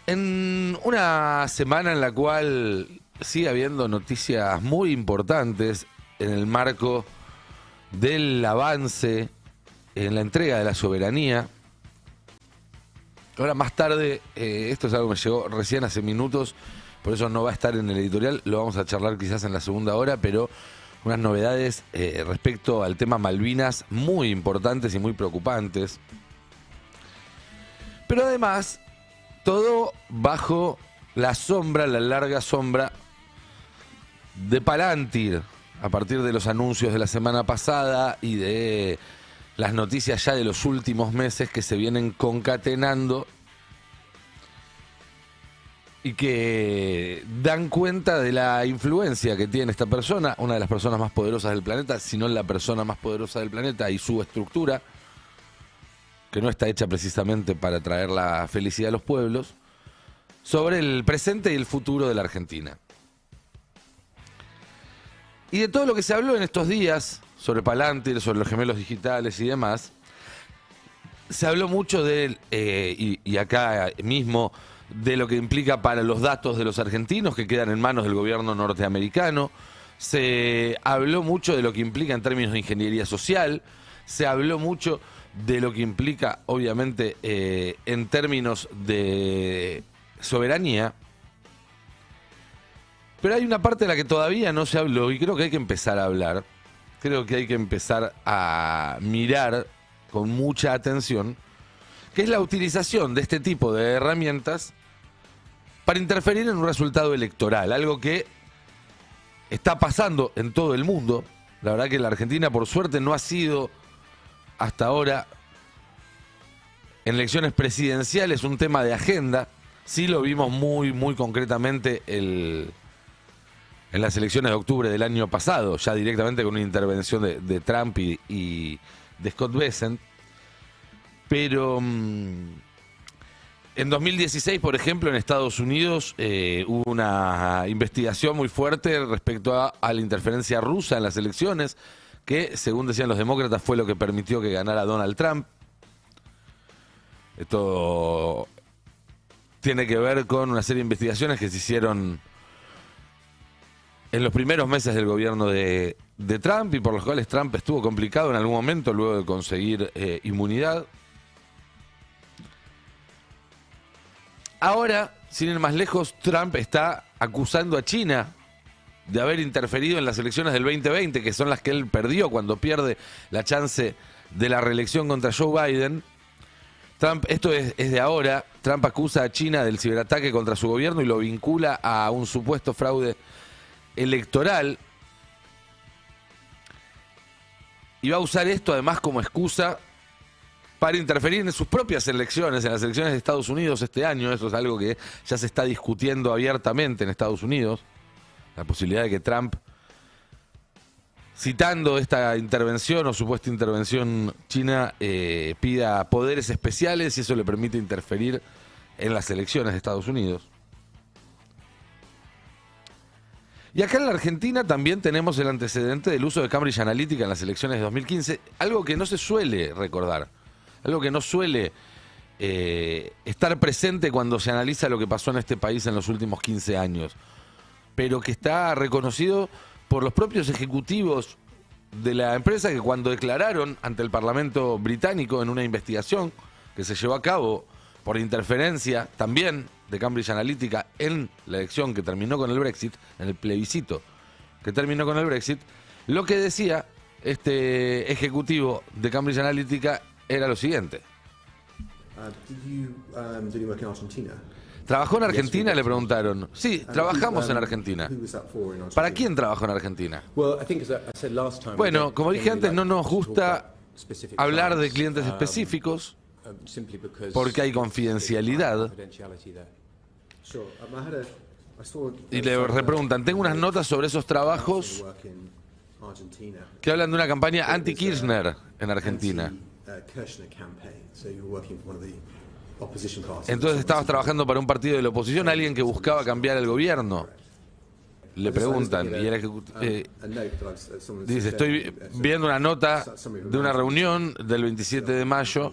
En una semana en la cual sigue habiendo noticias muy importantes en el marco del avance en la entrega de la soberanía. Ahora más tarde, esto es algo que me llegó recién hace minutos, por eso no va a estar en el editorial, lo vamos a charlar quizás en la segunda hora, pero unas novedades respecto al tema Malvinas muy importantes y muy preocupantes. Pero además, todo bajo la sombra, la larga sombra de Palantir, a partir de los anuncios de la semana pasada y de las noticias ya de los últimos meses que se vienen concatenando y que dan cuenta de la influencia que tiene esta persona, una de las personas más poderosas del planeta, si no la persona más poderosa del planeta, y su estructura, que no está hecha precisamente para traer la felicidad a los pueblos, sobre el presente y el futuro de la Argentina. Y de todo lo que se habló en estos días sobre Palantir, sobre los gemelos digitales y demás, se habló mucho de, y acá mismo, de lo que implica para los datos de los argentinos que quedan en manos del gobierno norteamericano. Se habló mucho de lo que implica en términos de ingeniería social. Se habló mucho de lo que implica, obviamente, en términos de soberanía. Pero hay una parte de la que todavía no se habló y creo que hay que empezar a hablar. Creo que hay que empezar a mirar con mucha atención, que es la utilización de este tipo de herramientas para interferir en un resultado electoral, algo que está pasando en todo el mundo. La verdad que la Argentina, por suerte, no ha sido hasta ahora en elecciones presidenciales un tema de agenda. Sí lo vimos muy concretamente en las elecciones de octubre del año pasado, ya directamente con una intervención de Trump y de Scott Bessent. Pero en 2016, por ejemplo, en Estados Unidos hubo una investigación muy fuerte respecto a la interferencia rusa en las elecciones, que, según decían los demócratas, fue lo que permitió que ganara Donald Trump. Esto tiene que ver con una serie de investigaciones que se hicieron en los primeros meses del gobierno de Trump y por los cuales Trump estuvo complicado en algún momento luego de conseguir inmunidad. Ahora, sin ir más lejos, Trump está acusando a China de haber interferido en las elecciones del 2020, que son las que él perdió cuando pierde la chance de la reelección contra Joe Biden. Trump, esto es de ahora, Trump acusa a China del ciberataque contra su gobierno y lo vincula a un supuesto fraude electoral. Y va a usar esto además como excusa para interferir en sus propias elecciones, en las elecciones de Estados Unidos este año. Eso es algo que ya se está discutiendo abiertamente en Estados Unidos. La posibilidad de que Trump, citando esta intervención o supuesta intervención china, pida poderes especiales y eso le permite interferir en las elecciones de Estados Unidos. Y acá en la Argentina también tenemos el antecedente del uso de Cambridge Analytica en las elecciones de 2015, algo que no se suele recordar, algo que no suele estar presente cuando se analiza lo que pasó en este país en los últimos 15 años, pero que está reconocido por los propios ejecutivos de la empresa, que cuando declararon ante el Parlamento británico en una investigación que se llevó a cabo por interferencia también de Cambridge Analytica en la elección que terminó con el Brexit, en el plebiscito que terminó con el Brexit, lo que decía este ejecutivo de Cambridge Analytica era lo siguiente. Did you work in Argentina? ¿Trabajó en Argentina? Le preguntaron. Sí, trabajamos en Argentina. ¿Para quién trabajó en Argentina? Bueno, como dije antes, no nos gusta hablar de clientes específicos porque hay confidencialidad. Y le repreguntan, tengo unas notas sobre esos trabajos que hablan de una campaña anti-Kirchner en Argentina. Entonces estabas trabajando para un partido de la oposición, alguien que buscaba cambiar el gobierno. Le preguntan, y el dice, estoy viendo una nota de una reunión del 27 de mayo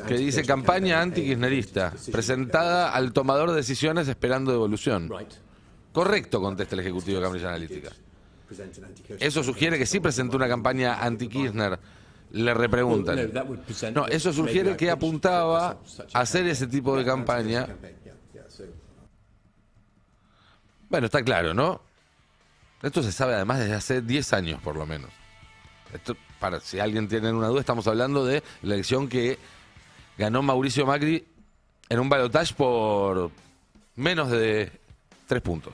que dice campaña anti-kirchnerista, presentada al tomador de decisiones esperando devolución. Correcto, contesta el ejecutivo de Cambridge Analytica. Eso sugiere que sí presentó una campaña anti-Kirchner. Le repreguntan. No, eso sugiere que apuntaba a hacer ese tipo de campaña. Bueno, está claro, ¿no? Esto se sabe además desde hace 10 años, por lo menos. Esto, para si alguien tiene una duda, estamos hablando de la elección que ganó Mauricio Macri en un balotaje por menos de 3 puntos.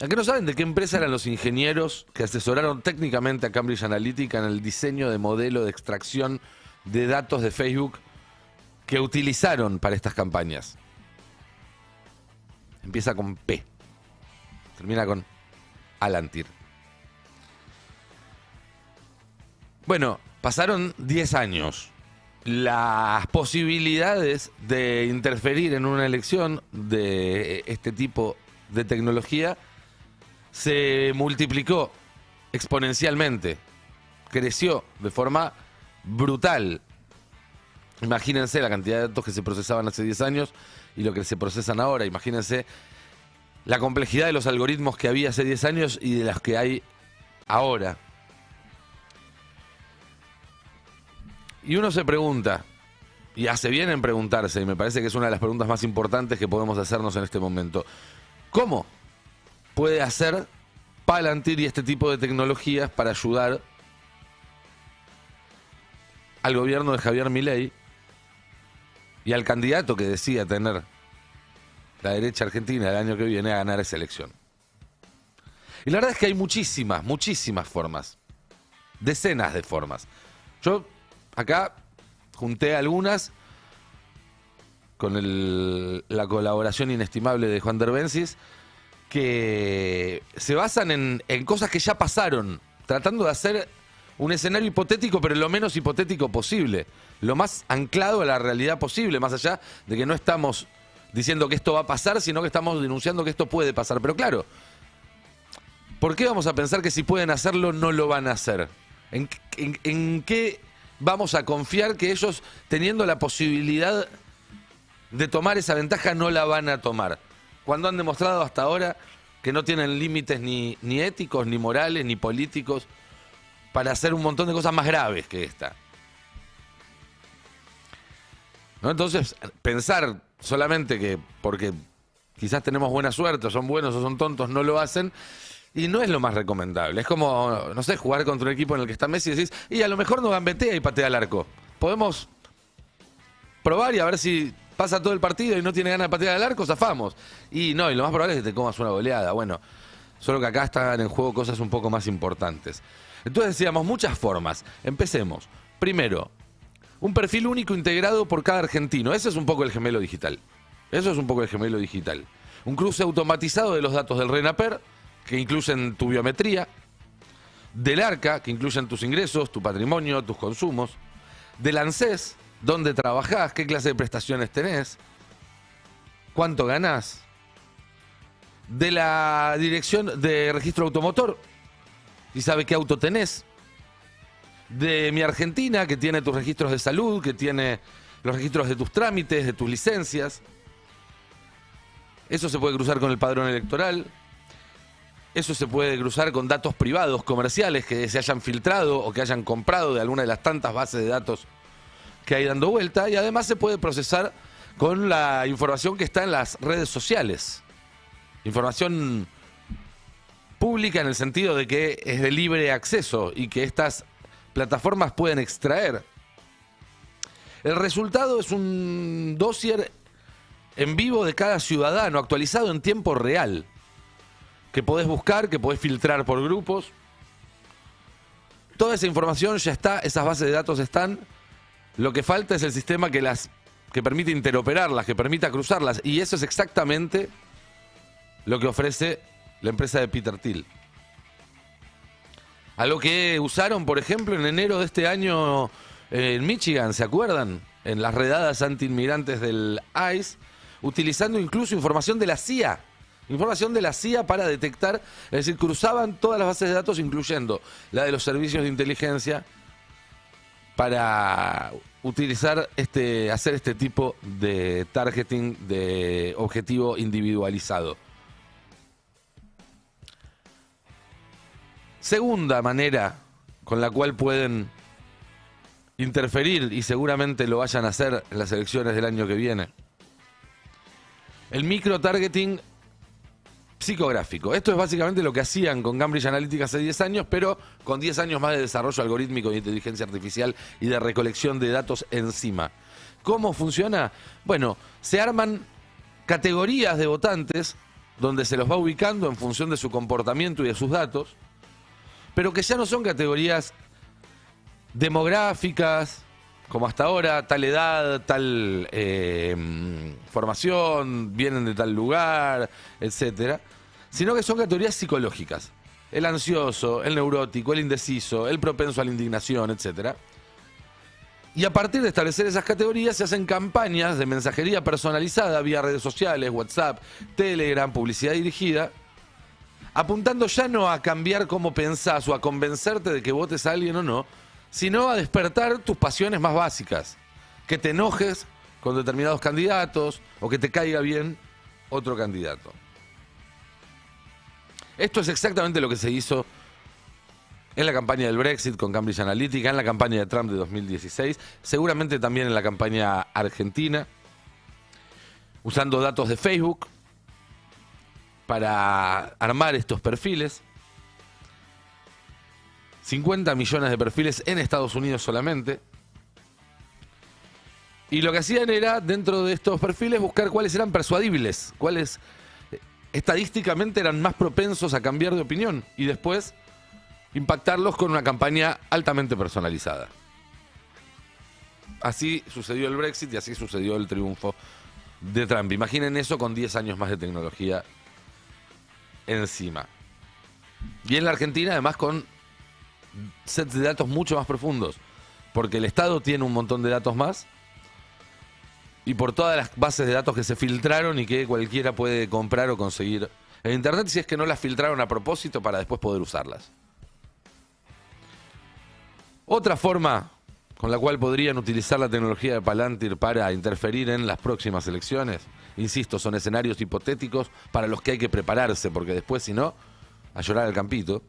¿A qué no saben de qué empresa eran los ingenieros que asesoraron técnicamente a Cambridge Analytica en el diseño de modelo de extracción de datos de Facebook que utilizaron para estas campañas? Empieza con P. Termina con Palantir. Bueno, pasaron 10 años. Las posibilidades de interferir en una elección de este tipo de tecnología se multiplicó exponencialmente. Creció de forma brutal. Imagínense la cantidad de datos que se procesaban hace 10 años y lo que se procesan ahora. Imagínense la complejidad de los algoritmos que había hace 10 años y de las que hay ahora. Y uno se pregunta, y hace bien en preguntarse, y me parece que es una de las preguntas más importantes que podemos hacernos en este momento. ¿Cómo puede hacer Palantir y este tipo de tecnologías para ayudar al gobierno de Javier Milei y al candidato que decía tener la derecha argentina el año que viene a ganar esa elección? Y la verdad es que hay muchísimas formas, decenas de formas. Yo acá junté algunas con la colaboración inestimable de Juan Derbencis, que se basan en cosas que ya pasaron, tratando de hacer un escenario hipotético, pero lo menos hipotético posible, lo más anclado a la realidad posible, más allá de que no estamos diciendo que esto va a pasar, sino que estamos denunciando que esto puede pasar. Pero claro, ¿por qué vamos a pensar que si pueden hacerlo no lo van a hacer? ¿En qué vamos a confiar que ellos, teniendo la posibilidad de tomar esa ventaja, no la van a tomar? Cuando han demostrado hasta ahora que no tienen límites ni éticos, ni morales, ni políticos para hacer un montón de cosas más graves que esta. ¿No? Entonces, pensar solamente que porque quizás tenemos buena suerte, o son buenos o son tontos, no lo hacen, y no es lo más recomendable. Es como, no sé, jugar contra un equipo en el que está Messi y decís, y a lo mejor no gambetea y patea al arco. Podemos probar y a ver si pasa todo el partido y no tiene ganas de patear al arco, zafamos. Y no, y lo más probable es que te comas una goleada. Bueno, solo que acá están en juego cosas un poco más importantes. Entonces decíamos, muchas formas. Empecemos. Primero, un perfil único integrado por cada argentino. Ese es un poco el gemelo digital. Eso es un poco el gemelo digital. Un cruce automatizado de los datos del RENAPER, que incluyen tu biometría, del ARCA, que incluyen tus ingresos, tu patrimonio, tus consumos, del ANSES, dónde trabajás, qué clase de prestaciones tenés, cuánto ganás, de la dirección de registro automotor, si sabe qué auto tenés, de Mi Argentina, que tiene tus registros de salud, que tiene los registros de tus trámites, de tus licencias. Eso se puede cruzar con el padrón electoral. Eso se puede cruzar con datos privados, comerciales, que se hayan filtrado o que hayan comprado de alguna de las tantas bases de datos que hay dando vuelta. Y además se puede procesar con la información que está en las redes sociales. Información pública en el sentido de que es de libre acceso y que estas plataformas pueden extraer. El resultado es un dossier en vivo de cada ciudadano, actualizado en tiempo real, que podés buscar, que podés filtrar por grupos. Toda esa información ya está, esas bases de datos están. Lo que falta es el sistema que permite interoperarlas, que permita cruzarlas. Y eso es exactamente lo que ofrece la empresa de Peter Thiel. Algo que usaron, por ejemplo, en enero de este año en Michigan, ¿se acuerdan? En las redadas anti-inmigrantes del ICE, utilizando incluso información de la CIA. Información de la CIA para detectar, es decir, cruzaban todas las bases de datos, incluyendo la de los servicios de inteligencia, para utilizar hacer este tipo de targeting de objetivo individualizado. Segunda manera con la cual pueden interferir, y seguramente lo vayan a hacer en las elecciones del año que viene, el microtargeting psicográfico. Esto es básicamente lo que hacían con Cambridge Analytica hace 10 años, pero con 10 años más de desarrollo algorítmico de inteligencia artificial y de recolección de datos encima. ¿Cómo funciona? Bueno, se arman categorías de votantes donde se los va ubicando en función de su comportamiento y de sus datos, pero que ya no son categorías demográficas, como hasta ahora, tal edad, tal formación, vienen de tal lugar, etcétera, sino que son categorías psicológicas. El ansioso, el neurótico, el indeciso, el propenso a la indignación, etcétera. Y a partir de establecer esas categorías se hacen campañas de mensajería personalizada vía redes sociales, WhatsApp, Telegram, publicidad dirigida, apuntando ya no a cambiar cómo pensás o a convencerte de que votes a alguien o no, sino a despertar tus pasiones más básicas. Que te enojes con determinados candidatos o que te caiga bien otro candidato. Esto es exactamente lo que se hizo en la campaña del Brexit con Cambridge Analytica, en la campaña de Trump de 2016, seguramente también en la campaña argentina, usando datos de Facebook para armar estos perfiles. 50 millones de perfiles en Estados Unidos solamente. Y lo que hacían era, dentro de estos perfiles, buscar cuáles eran persuadibles, cuáles estadísticamente eran más propensos a cambiar de opinión y después impactarlos con una campaña altamente personalizada. Así sucedió el Brexit y así sucedió el triunfo de Trump. Imaginen eso con 10 años más de tecnología encima. Y en la Argentina, además, con sets de datos mucho más profundos, porque el Estado tiene un montón de datos más y por todas las bases de datos que se filtraron y que cualquiera puede comprar o conseguir en Internet, si es que no las filtraron a propósito para después poder usarlas. Otra forma con la cual podrían utilizar la tecnología de Palantir para interferir en las próximas elecciones, insisto, son escenarios hipotéticos para los que hay que prepararse, porque después, si no, a llorar al campito.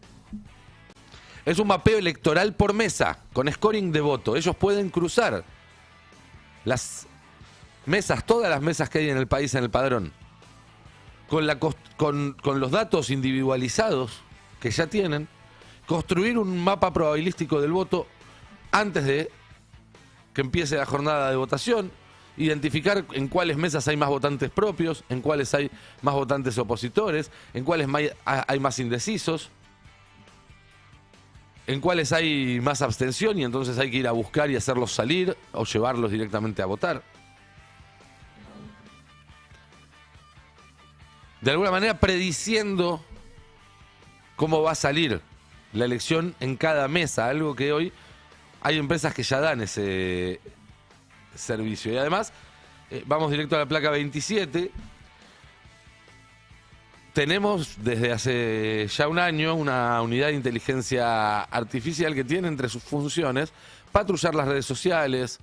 Es un mapeo electoral por mesa, con scoring de voto. Ellos pueden cruzar las mesas, todas las mesas que hay en el país en el padrón, con los datos individualizados que ya tienen, construir un mapa probabilístico del voto antes de que empiece la jornada de votación, identificar en cuáles mesas hay más votantes propios, en cuáles hay más votantes opositores, en cuáles hay más indecisos, en cuáles hay más abstención y entonces hay que ir a buscar y hacerlos salir o llevarlos directamente a votar. De alguna manera prediciendo cómo va a salir la elección en cada mesa, algo que hoy hay empresas que ya dan ese servicio. Y además, vamos directo a la placa 27. Tenemos desde hace ya un año una unidad de inteligencia artificial que tiene entre sus funciones patrullar las redes sociales,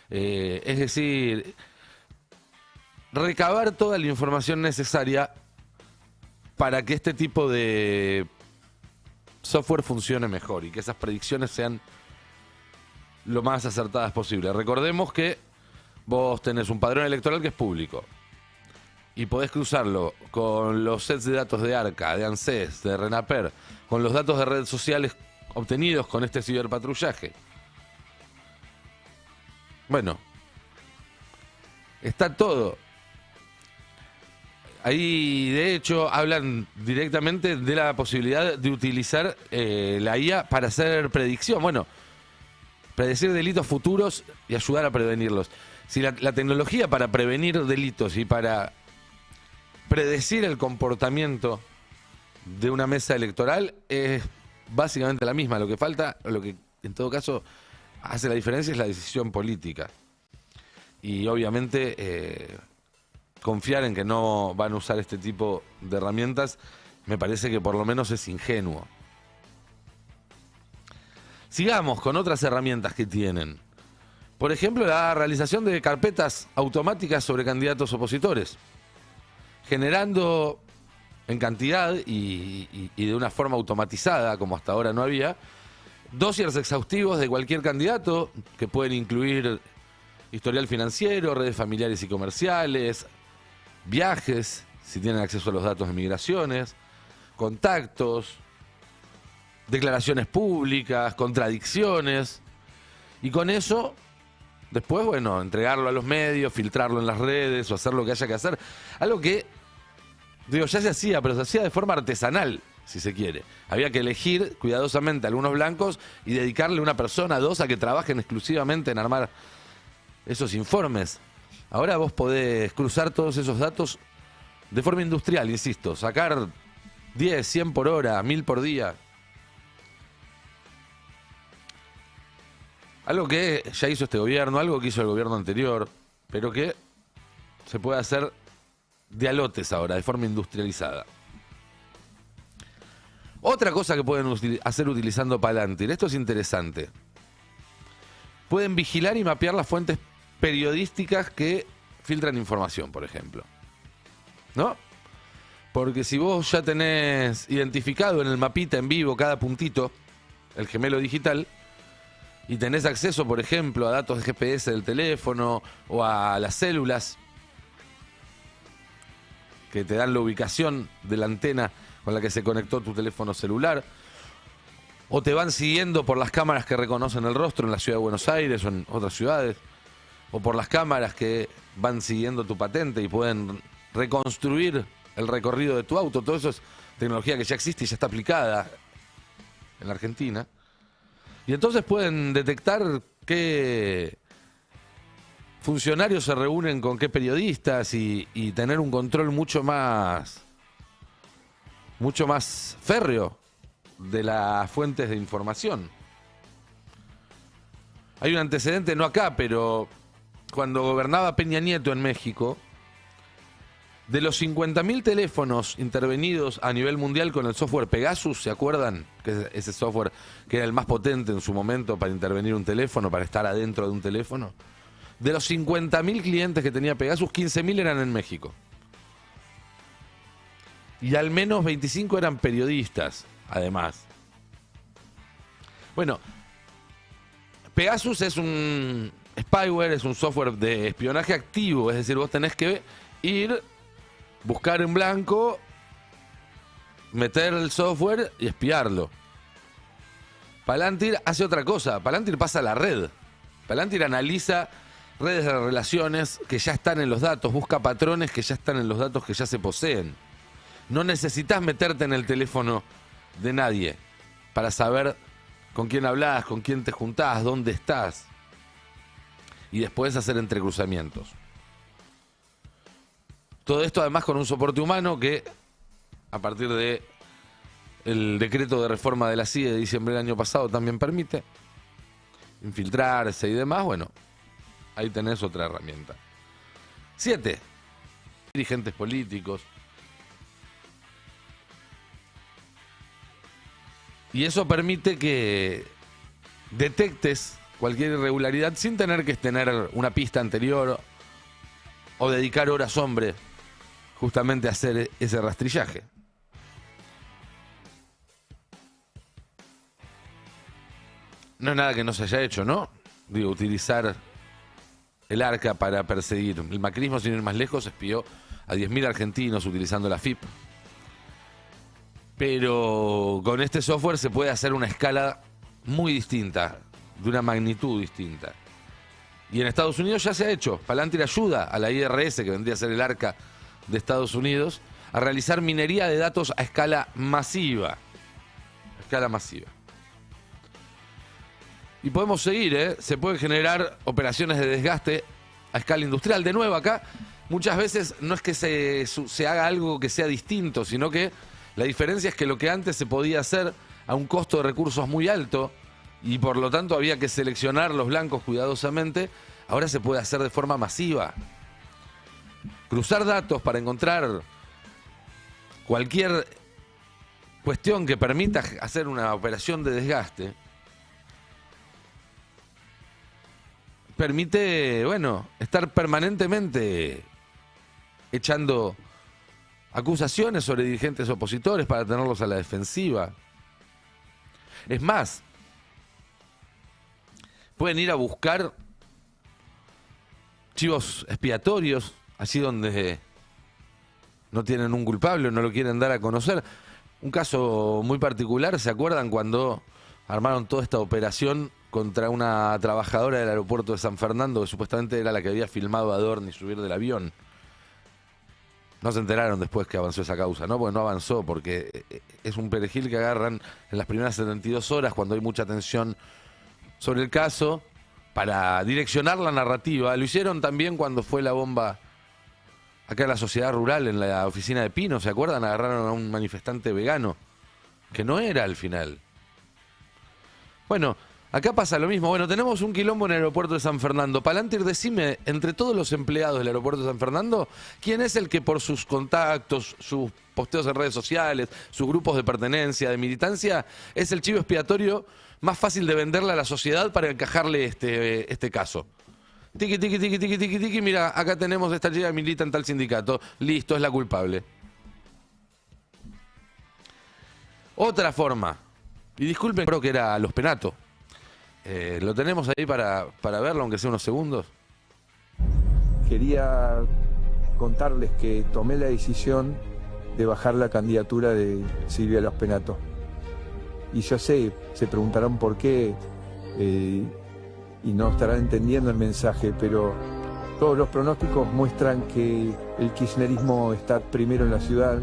es decir, recabar toda la información necesaria para que este tipo de software funcione mejor y que esas predicciones sean lo más acertadas posible. Recordemos que vos tenés un padrón electoral que es público y podés cruzarlo con los sets de datos de ARCA, de ANSES, de RENAPER, con los datos de redes sociales obtenidos con este ciberpatrullaje. Bueno, está todo. Ahí, de hecho, hablan directamente de la posibilidad de utilizar la IA para hacer predicción. Bueno, predecir delitos futuros y ayudar a prevenirlos. Si la tecnología para prevenir delitos y para predecir el comportamiento de una mesa electoral es básicamente la misma. Lo que falta, o lo que en todo caso hace la diferencia, es la decisión política. Y obviamente confiar en que no van a usar este tipo de herramientas, me parece que por lo menos es ingenuo. Sigamos con otras herramientas que tienen. Por ejemplo, la realización de carpetas automáticas sobre candidatos opositores, generando en cantidad y de una forma automatizada, como hasta ahora no había, dossiers exhaustivos de cualquier candidato, que pueden incluir historial financiero, redes familiares y comerciales, viajes, si tienen acceso a los datos de migraciones, contactos, declaraciones públicas, contradicciones, y con eso, después, bueno, entregarlo a los medios, filtrarlo en las redes o hacer lo que haya que hacer. Algo que, digo, ya se hacía, pero se hacía de forma artesanal, si se quiere. Había que elegir cuidadosamente algunos blancos y dedicarle una persona, dos, a que trabajen exclusivamente en armar esos informes. Ahora vos podés cruzar todos esos datos de forma industrial, insisto, sacar 10, 100 por hora, 1000 por día. Algo que ya hizo este gobierno, algo que hizo el gobierno anterior, pero que se puede hacer de a lotes ahora, de forma industrializada. Otra cosa que pueden hacer utilizando Palantir, esto es interesante. Pueden vigilar y mapear las fuentes periodísticas que filtran información, por ejemplo. ¿No? Porque si vos ya tenés identificado en el mapita en vivo cada puntito, el gemelo digital, y tenés acceso, por ejemplo, a datos de GPS del teléfono o a las células que te dan la ubicación de la antena con la que se conectó tu teléfono celular, o te van siguiendo por las cámaras que reconocen el rostro en la ciudad de Buenos Aires o en otras ciudades, o por las cámaras que van siguiendo tu patente y pueden reconstruir el recorrido de tu auto. Todo eso es tecnología que ya existe y ya está aplicada en la Argentina. Y entonces pueden detectar qué funcionarios se reúnen con qué periodistas y tener un control mucho más férreo de las fuentes de información. Hay un antecedente, no acá, pero cuando gobernaba Peña Nieto en México, de los 50.000 teléfonos intervenidos a nivel mundial con el software Pegasus, ¿se acuerdan? Que es ese software que era el más potente en su momento para intervenir un teléfono, para estar adentro de un teléfono. De los 50.000 clientes que tenía Pegasus, 15.000 eran en México. Y al menos 25 eran periodistas, además. Bueno, Pegasus es un spyware, es un software de espionaje activo, es decir, vos tenés que ir, buscar en blanco, meter el software y espiarlo. Palantir hace otra cosa, Palantir pasa a la red. Palantir analiza redes de relaciones que ya están en los datos, busca patrones que ya están en los datos que ya se poseen. No necesitas meterte en el teléfono de nadie para saber con quién hablas, con quién te juntás, dónde estás. Y después hacer entrecruzamientos. Todo esto además con un soporte humano que, a partir de el decreto de reforma de la CIE de diciembre del año pasado, también permite infiltrarse y demás. Bueno, ahí tenés otra herramienta. 7. Dirigentes políticos. Y eso permite que detectes cualquier irregularidad sin tener que tener una pista anterior o dedicar horas hombre justamente a hacer ese rastrillaje. No es nada que no se haya hecho, ¿no? Digo, utilizar el arca para perseguir. El macrismo, sin ir más lejos, espió a 10.000 argentinos utilizando la FIP. Pero con este software se puede hacer una escala muy distinta, de una magnitud distinta. Y en Estados Unidos ya se ha hecho. Palantir ayuda a la IRS, que vendría a ser el arca de Estados Unidos, a realizar minería de datos a escala masiva. A escala masiva. Y podemos seguir, ¿eh? Se pueden generar operaciones de desgaste a escala industrial. De nuevo, acá muchas veces no es que se haga algo que sea distinto, sino que la diferencia es que lo que antes se podía hacer a un costo de recursos muy alto y por lo tanto había que seleccionar los blancos cuidadosamente, ahora se puede hacer de forma masiva. cruzar datos para encontrar cualquier cuestión que permita hacer una operación de desgaste, permite, bueno, estar permanentemente echando acusaciones sobre dirigentes opositores para tenerlos a la defensiva. Es más, pueden ir a buscar chivos expiatorios, allí donde no tienen un culpable o no lo quieren dar a conocer. Un caso muy particular, ¿se acuerdan cuando armaron toda esta operación contra una trabajadora del aeropuerto de San Fernando que supuestamente era la que había filmado a Dorni subir del avión? No se enteraron después que avanzó esa causa, ¿no? Porque no avanzó, porque es un perejil que agarran en las primeras 72 horas cuando hay mucha tensión sobre el caso para direccionar la narrativa. Lo hicieron también cuando fue la bomba acá en la Sociedad Rural, en la oficina de Pino, ¿se acuerdan? Agarraron a un manifestante vegano, que no era al final. Bueno, acá pasa lo mismo. Bueno, tenemos un quilombo en el aeropuerto de San Fernando. Palantir, decime, entre todos los empleados del aeropuerto de San Fernando, ¿quién es el que por sus contactos, sus posteos en redes sociales, sus grupos de pertenencia, de militancia, es el chivo expiatorio más fácil de venderle a la sociedad para encajarle este caso? Tiki, tiki, tiki, tiki, tiki, tiki, mira, acá tenemos esta chica que milita en tal sindicato. Listo, es la culpable. Otra forma, y disculpen, creo que era Los Penato. Lo tenemos ahí para verlo, aunque sea unos segundos. Quería contarles que tomé la decisión de bajar la candidatura de Silvia Los Penato. Y yo sé, se preguntarán por qué, y no estarán entendiendo el mensaje, pero todos los pronósticos muestran que el kirchnerismo está primero en la ciudad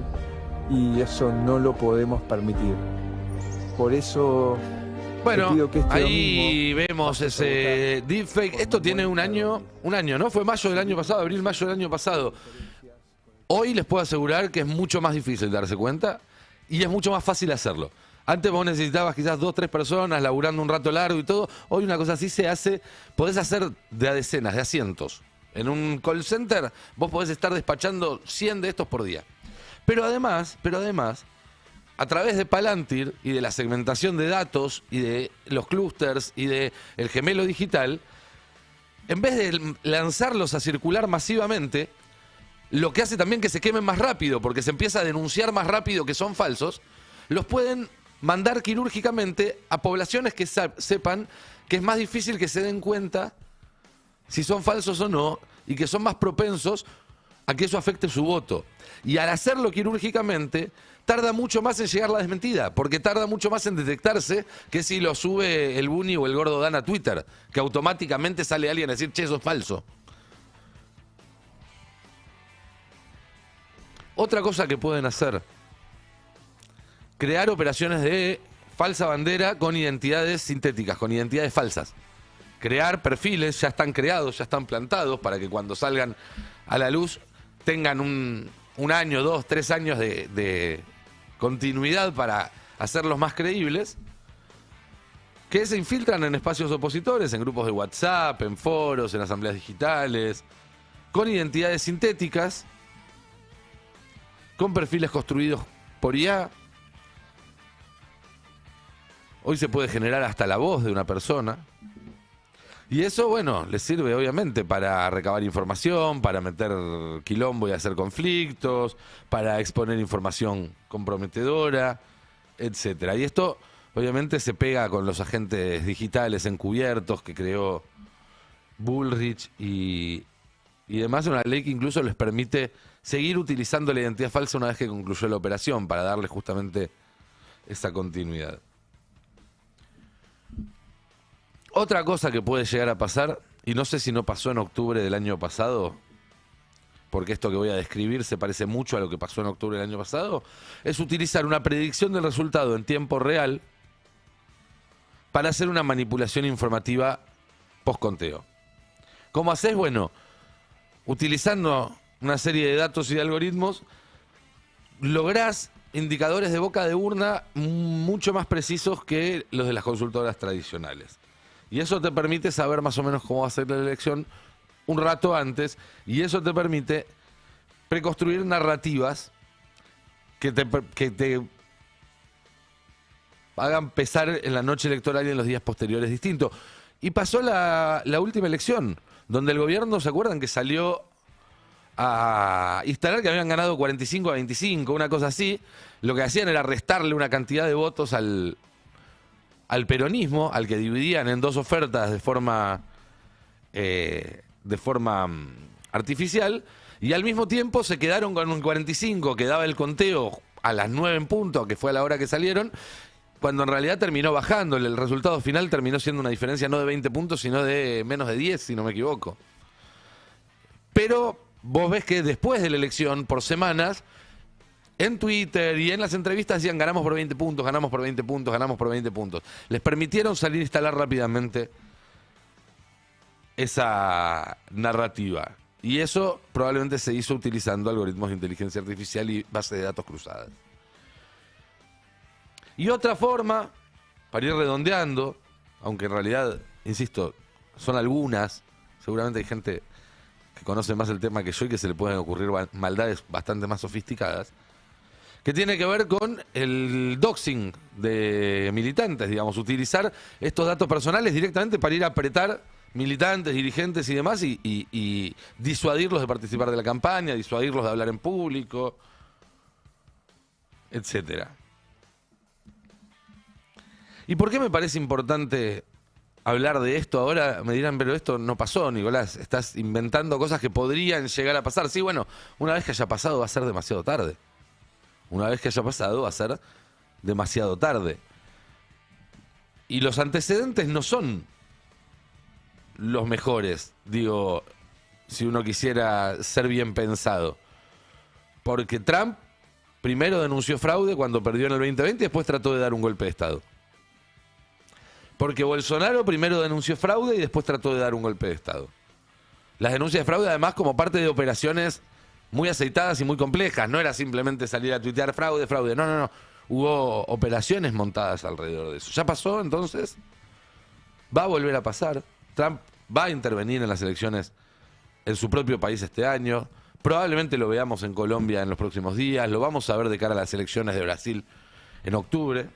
y eso no lo podemos permitir. Por eso... Bueno, ahí vemos ese deepfake. Esto tiene un año, ¿no? Fue mayo del año pasado, abril, mayo del año pasado. Hoy les puedo asegurar que es mucho más difícil darse cuenta y es mucho más fácil hacerlo. Antes vos necesitabas quizás 2 o 3 personas laburando un rato largo y todo. Hoy una cosa así se hace, podés hacer de a decenas, de a cientos. En un call center vos podés estar despachando 100 de estos por día. Pero además, a través de Palantir y de la segmentación de datos y de los clústeres y de el gemelo digital, en vez de lanzarlos a circular masivamente, lo que hace también que se quemen más rápido, porque se empieza a denunciar más rápido que son falsos, los pueden mandar quirúrgicamente a poblaciones que sepan que es más difícil que se den cuenta si son falsos o no y que son más propensos a que eso afecte su voto. Y al hacerlo quirúrgicamente, tarda mucho más en llegar la desmentida, porque tarda mucho más en detectarse que si lo sube el Buni o el Gordo Dan a Twitter, que automáticamente sale alguien a decir, che, eso es falso. Otra cosa que pueden hacer, crear operaciones de falsa bandera con identidades sintéticas, con identidades falsas. Crear perfiles, ya están creados, ya están plantados, para que cuando salgan a la luz tengan un año, 2, 3 años de continuidad para hacerlos más creíbles, que se infiltran en espacios opositores, en grupos de WhatsApp, en foros, en asambleas digitales, con identidades sintéticas, con perfiles construidos por IA. Hoy se puede generar hasta la voz de una persona. Y eso, bueno, les sirve obviamente para recabar información, para meter quilombo y hacer conflictos, para exponer información comprometedora, etcétera. Y esto, obviamente, se pega con los agentes digitales encubiertos que creó Bullrich y demás. Una ley que incluso les permite seguir utilizando la identidad falsa una vez que concluyó la operación, para darle justamente esa continuidad. Otra cosa que puede llegar a pasar, y no sé si no pasó en octubre del año pasado, porque esto que voy a describir se parece mucho a lo que pasó en octubre del año pasado, es utilizar una predicción del resultado en tiempo real para hacer una manipulación informativa post-conteo. ¿Cómo haces? Bueno, utilizando una serie de datos y de algoritmos, lográs indicadores de boca de urna mucho más precisos que los de las consultoras tradicionales. Y eso te permite saber más o menos cómo va a ser la elección un rato antes, y eso te permite preconstruir narrativas que te hagan pesar en la noche electoral y en los días posteriores distinto. Y pasó la última elección, donde el gobierno, ¿se acuerdan que salió a instalar que habían ganado 45 a 25, una cosa así? Lo que hacían era restarle una cantidad de votos al peronismo, al que dividían en dos ofertas de forma artificial, y al mismo tiempo se quedaron con un 45 que daba el conteo a las 9 en punto, que fue a la hora que salieron, cuando en realidad terminó bajando. El resultado final terminó siendo una diferencia no de 20 puntos, sino de menos de 10, si no me equivoco. Pero vos ves que después de la elección, por semanas, en Twitter y en las entrevistas decían ganamos por 20 puntos, ganamos por 20 puntos, ganamos por 20 puntos. Les permitieron salir a instalar rápidamente esa narrativa. Y eso probablemente se hizo utilizando algoritmos de inteligencia artificial y bases de datos cruzadas. Y otra forma, para ir redondeando, aunque en realidad, insisto, son algunas, seguramente hay gente que conoce más el tema que yo y que se le pueden ocurrir maldades bastante más sofisticadas, que tiene que ver con el doxing de militantes, digamos, utilizar estos datos personales directamente para ir a apretar militantes, dirigentes y demás y disuadirlos de participar de la campaña, disuadirlos de hablar en público, etcétera. ¿Y por qué me parece importante hablar de esto ahora? Me dirán, pero esto no pasó, Nicolás, estás inventando cosas que podrían llegar a pasar. Sí, bueno, una vez que haya pasado va a ser demasiado tarde. Una vez que haya pasado va a ser demasiado tarde. Y los antecedentes no son los mejores, digo, si uno quisiera ser bien pensado. Porque Trump primero denunció fraude cuando perdió en el 2020 y después trató de dar un golpe de Estado. Porque Bolsonaro primero denunció fraude y después trató de dar un golpe de Estado. Las denuncias de fraude, además, como parte de operaciones muy aceitadas y muy complejas. No era simplemente salir a tuitear fraude, fraude. No, no, no. Hubo operaciones montadas alrededor de eso. Ya pasó, entonces. Va a volver a pasar. Trump va a intervenir en las elecciones en su propio país este año. Probablemente lo veamos en Colombia en los próximos días. Lo vamos a ver de cara a las elecciones de Brasil en octubre.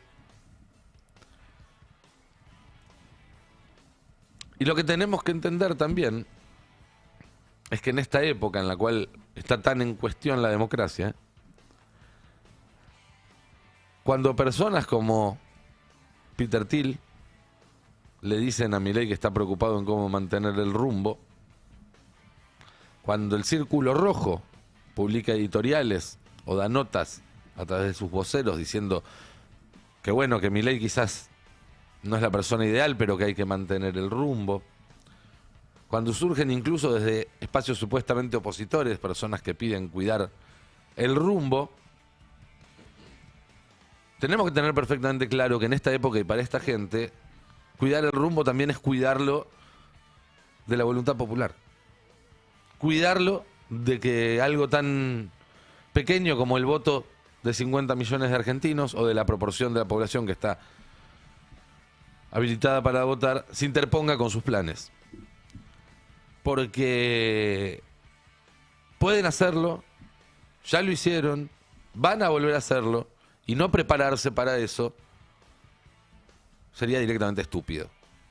Y lo que tenemos que entender también es que en esta época en la cual está tan en cuestión la democracia, cuando personas como Peter Thiel le dicen a Milei que está preocupado en cómo mantener el rumbo, cuando el Círculo Rojo publica editoriales o da notas a través de sus voceros diciendo que bueno, que Milei quizás no es la persona ideal, pero que hay que mantener el rumbo. Cuando surgen incluso desde espacios supuestamente opositores, personas que piden cuidar el rumbo, tenemos que tener perfectamente claro que en esta época y para esta gente, cuidar el rumbo también es cuidarlo de la voluntad popular. Cuidarlo de que algo tan pequeño como el voto de 50 millones de argentinos o de la proporción de la población que está habilitada para votar, se interponga con sus planes. Porque pueden hacerlo, ya lo hicieron, van a volver a hacerlo, y no prepararse para eso sería directamente estúpido.